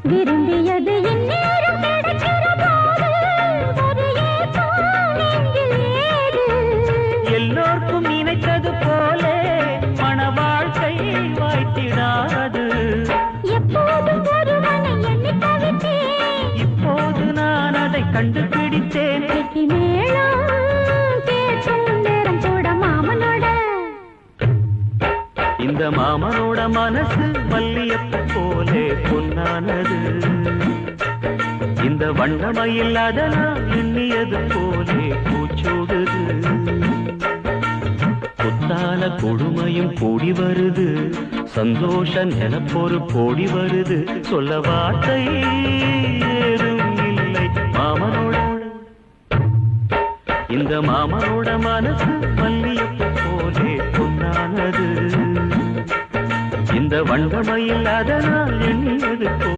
விரும்பியது இந்நேரம் கிடைக்கிற போது ஒரு ஏக்கம் நெஞ்சில் ஏது? எல்லோர்க்கும் நினைத்தது போலே மன வாழ்க்கை வாய்த்திடாது. எப்போதும் ஒருவனை எண்ணி தவித்தேன், இப்போது நான் அதை கண்டுபிடித்தேன். வெற்றி மேளம் கேட்கும் நேரம் கூட மாமனோட. இந்த மாமனோட மனசு மல்லியப்பு போலே பொன்னானது. இந்த வண்ணமயில் அதனால் எண்ணியது போலே பூச்சோடுது. புத்தால கொடுமையும் கூடி வருது, சந்தோஷ நிலப்பொரு கோடி வருது. சொல்ல வார்த்தை ஏதும் இல்லை மாமனோட. இந்த மாமனோட மனசு மல்லியப்பு போலே பொன்னானது. இந்த வண்ணமயில் அதனால் எண்ணியது